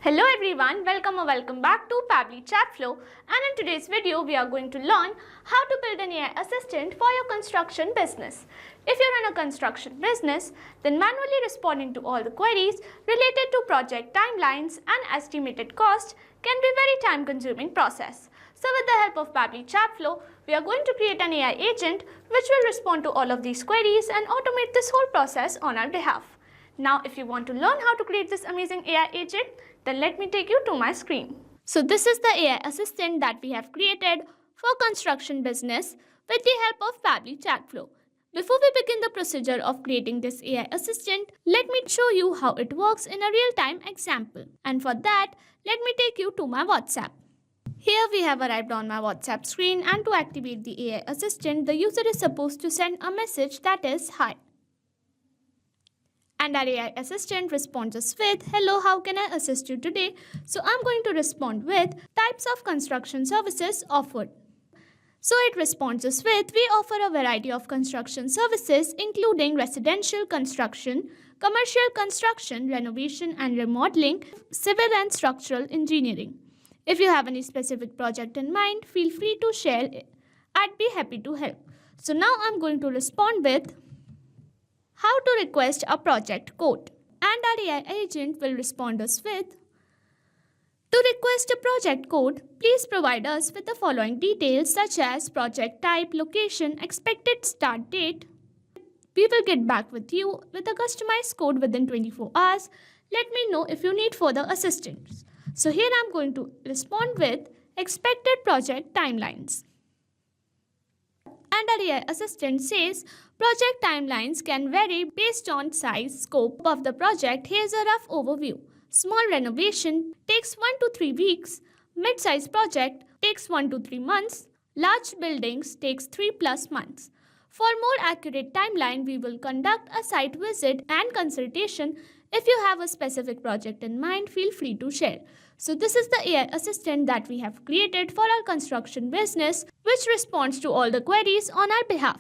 Hello everyone, welcome back to Pabbly Chatflow, and in today's video we are going to learn how to build an AI assistant for your construction business. If you run a construction business, then manually responding to all the queries related to project timelines and estimated cost can be a very time-consuming process. So with the help of Pabbly Chatflow, we are going to create an AI agent which will respond to all of these queries and automate this whole process on our behalf. Now if you want to learn how to create this amazing AI agent, then let me take you to my screen. So this is the AI assistant that we have created for construction business with the help of Pabbly Chatflow. Before we begin the procedure of creating this AI assistant, let me show you how it works in a real-time example. And for that, let me take you to my WhatsApp. Here we have arrived on my WhatsApp screen, and to activate the AI assistant, the user is supposed to send a message that is hi. And our AI assistant responds us with, hello, how can I assist you today? So I'm going to respond with types of construction services offered. So it responds us with, we offer a variety of construction services including residential construction, commercial construction, renovation and remodeling, civil and structural engineering. If you have any specific project in mind, feel free to share it. I'd be happy to help. So now I'm going to respond with how to request a project code, and our AI agent will respond us with, to request a project code, please provide us with the following details such as project type, location, expected start date. We will get back with you with a customized code within 24 hours. Let me know if you need further assistance. So here I'm going to respond with expected project timelines. And our AI assistant says, project timelines can vary based on size, scope of the project. Here's a rough overview. Small renovation takes 1 to 3 weeks. Mid-size project takes 1 to 3 months. Large buildings takes 3+ months. For more accurate timeline, we will conduct a site visit and consultation. If you have a specific project in mind, feel free to share. So this is the AI assistant that we have created for our construction business, which responds to all the queries on our behalf.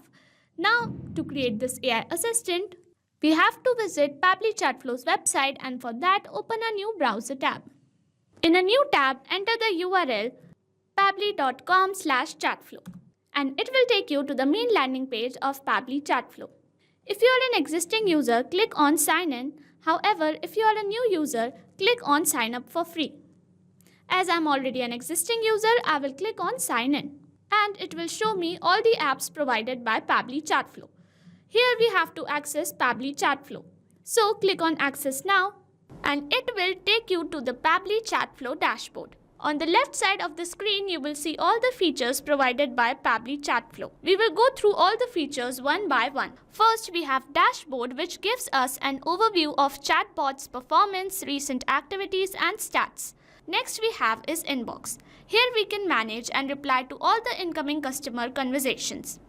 Now, to create this AI assistant, we have to visit Pabbly Chatflow's website, and for that, open a new browser tab. In a new tab, enter the URL pabbly.com/chatflow, and it will take you to the main landing page of Pabbly Chatflow. If you are an existing user, click on Sign In. However, if you are a new user, click on Sign Up for free. As I'm already an existing user, I will click on Sign In, and it will show me all the apps provided by Pabbly Chatflow. Here we have to access Pabbly Chatflow. So click on Access Now, and it will take you to the Pabbly Chatflow dashboard. On the left side of the screen, you will see all the features provided by Pabbly Chatflow. We will go through all the features one by one. First, we have Dashboard, which gives us an overview of chatbot's performance, recent activities and stats. Next we have is Inbox. Here we can manage and reply to all the incoming customer conversations.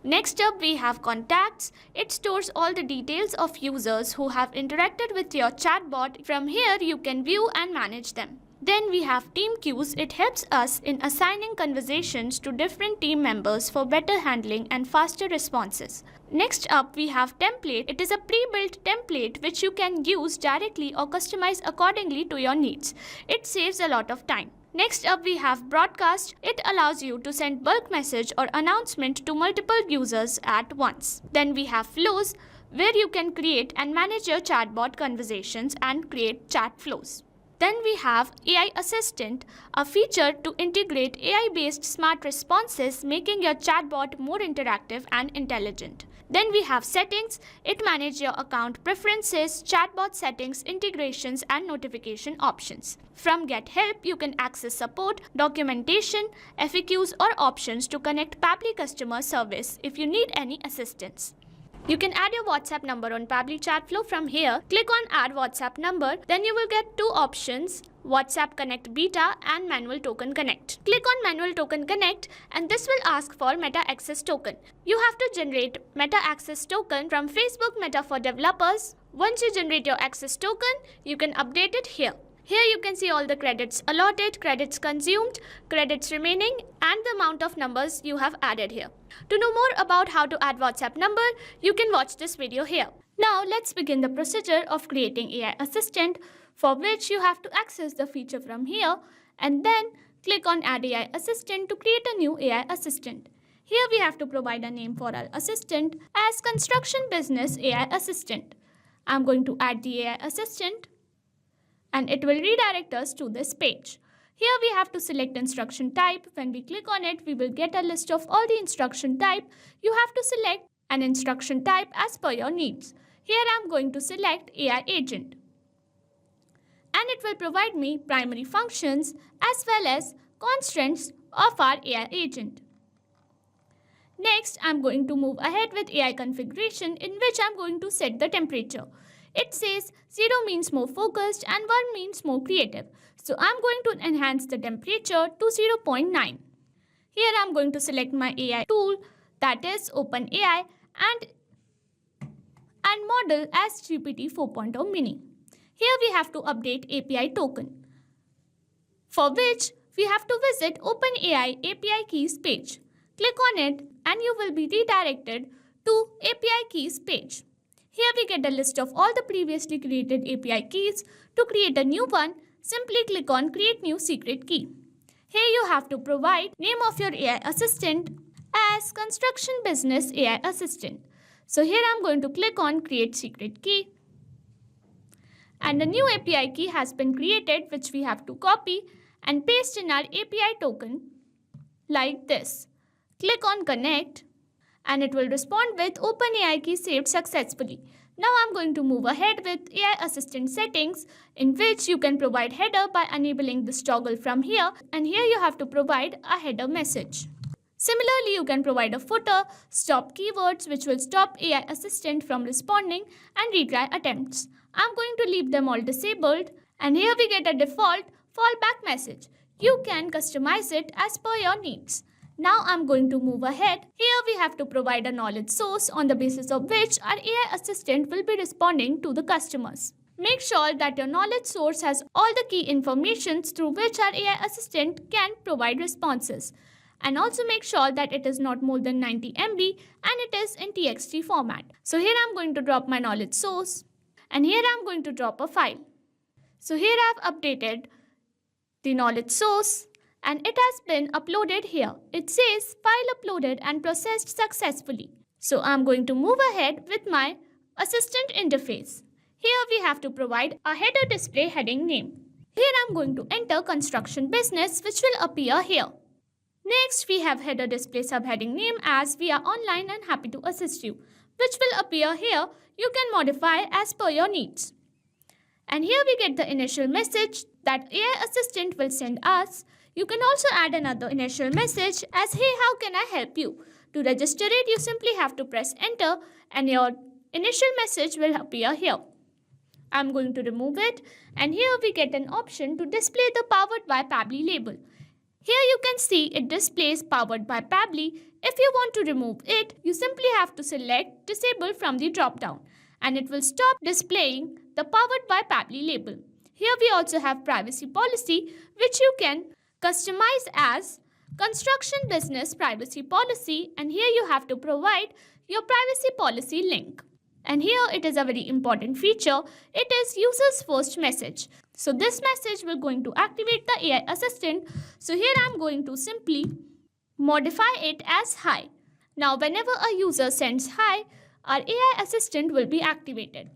Next up we have Contacts. It stores all the details of users who have interacted with your chatbot. From here you can view and manage them. Then we have Team Queues. It helps us in assigning conversations to different team members for better handling and faster responses. Next up we have Template. It is a pre-built template which you can use directly or customize accordingly to your needs. It saves a lot of time. Next up we have Broadcast. It allows you to send bulk message or announcement to multiple users at once. Then we have Flows, where you can create and manage your chatbot conversations and create chat flows. Then we have AI Assistant, a feature to integrate AI-based smart responses, making your chatbot more interactive and intelligent. Then we have Settings. It manages your account preferences, chatbot settings, integrations and notification options. From Get Help, you can access support, documentation, FAQs or options to connect Pabbly customer service if you need any assistance. You can add your WhatsApp number on Pabbly Chatflow. From here, click on Add WhatsApp Number. Then you will get two options, WhatsApp Connect Beta and Manual Token Connect. Click on Manual Token Connect, and this will ask for Meta Access Token. You have to generate Meta Access Token from Facebook Meta for developers. Once you generate your access token, you can update it here. Here you can see all the credits allotted, credits consumed, credits remaining, and the amount of numbers you have added here. To know more about how to add WhatsApp number, you can watch this video here. Now let's begin the procedure of creating AI assistant for which you have to access the feature from here and then click on Add AI Assistant to create a new AI assistant. Here we have to provide a name for our assistant as Construction Business AI Assistant. I'm going to add the AI assistant and it will redirect us to this page. Here we have to select instruction type. When we click on it, we will get a list of all the instruction type. You have to select an instruction type as per your needs. Here I'm going to select AI agent. And it will provide me primary functions as well as constraints of our AI agent. Next, I'm going to move ahead with AI configuration in which I'm going to set the temperature. It says 0 means more focused and 1 means more creative. So I'm going to enhance the temperature to 0.9. Here I'm going to select my AI tool, that is OpenAI, and model as GPT 4.0 mini. Here we have to update API token, for which we have to visit OpenAI API keys page. Click on it and you will be redirected to API keys page. Here we get a list of all the previously created API keys. To create a new one, simply click on Create New Secret Key. Here you have to provide name of your AI assistant as Construction Business AI Assistant. So here I'm going to click on Create Secret Key. And a new API key has been created which we have to copy and paste in our API token like this. Click on Connect and it will respond with OpenAI key saved successfully. Now I'm going to move ahead with AI Assistant settings in which you can provide header by enabling this toggle from here, and here you have to provide a header message. Similarly, you can provide a footer, stop keywords which will stop AI Assistant from responding, and retry attempts. I'm going to leave them all disabled, and here we get a default fallback message. You can customize it as per your needs. Now I'm going to move ahead. Here we have to provide a knowledge source on the basis of which our AI assistant will be responding to the customers. Make sure that your knowledge source has all the key informations through which our AI assistant can provide responses. And also make sure that it is not more than 90 MB and it is in TXT format. So here I'm going to drop my knowledge source and here I'm going to drop a file. So here I've updated the knowledge source and it has been uploaded here. It says file uploaded and processed successfully. So I'm going to move ahead with my assistant interface. Here we have to provide a header display heading name. Here I'm going to enter construction business which will appear here. Next we have header display subheading name as we are online and happy to assist you, which will appear here. You can modify as per your needs. And here we get the initial message that AI assistant will send us. You can also add another initial message as hey, how can I help you? To register it, you simply have to press enter and your initial message will appear here. I'm going to remove it and here we get an option to display the powered by Pabbly label. Here you can see it displays powered by Pabbly. If you want to remove it, you simply have to select disable from the drop down and it will stop displaying the powered by Pabbly label. Here we also have privacy policy which you can customize as construction business privacy policy, and here you have to provide your privacy policy link. And here it is a very important feature. It is users first message. So this message will going to activate the AI assistant. So here I'm going to simply modify it as hi. Now whenever a user sends hi, our AI assistant will be activated.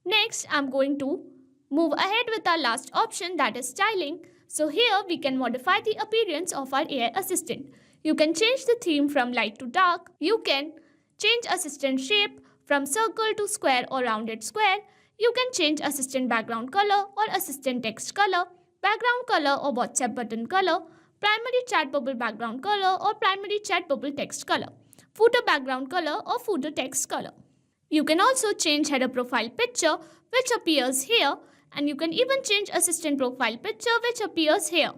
Next I'm going to move ahead with our last option, that is styling. So here we can modify the appearance of our AI assistant. You can change the theme from light to dark. You can change assistant shape from circle to square or rounded square. You can change assistant background color or assistant text color, background color or WhatsApp button color, primary chat bubble background color or primary chat bubble text color, footer background color or footer text color. You can also change header profile picture which appears here. And you can even change assistant profile picture which appears here.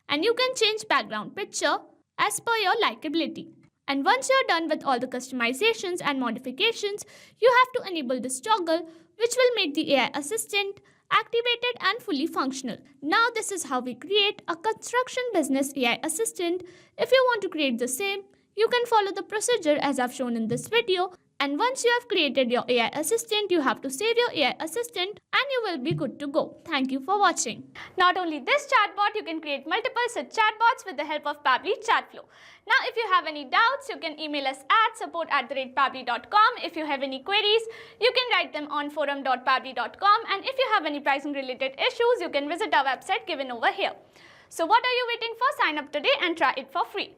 And you can change background picture as per your likability. And once you're done with all the customizations and modifications, you have to enable this toggle which will make the AI assistant activated and fully functional. Now this is how we create a construction business AI assistant. If you want to create the same, you can follow the procedure as I've shown in this video. And once you have created your AI assistant, you have to save your AI assistant and you will be good to go. Thank you for watching. Not only this chatbot, you can create multiple such chatbots with the help of Pabbly Chatflow. Now, if you have any doubts, you can email us at support@pabbly.com. If you have any queries, you can write them on forum.pabbly.com. And if you have any pricing related issues, you can visit our website given over here. So what are you waiting for? Sign up today and try it for free.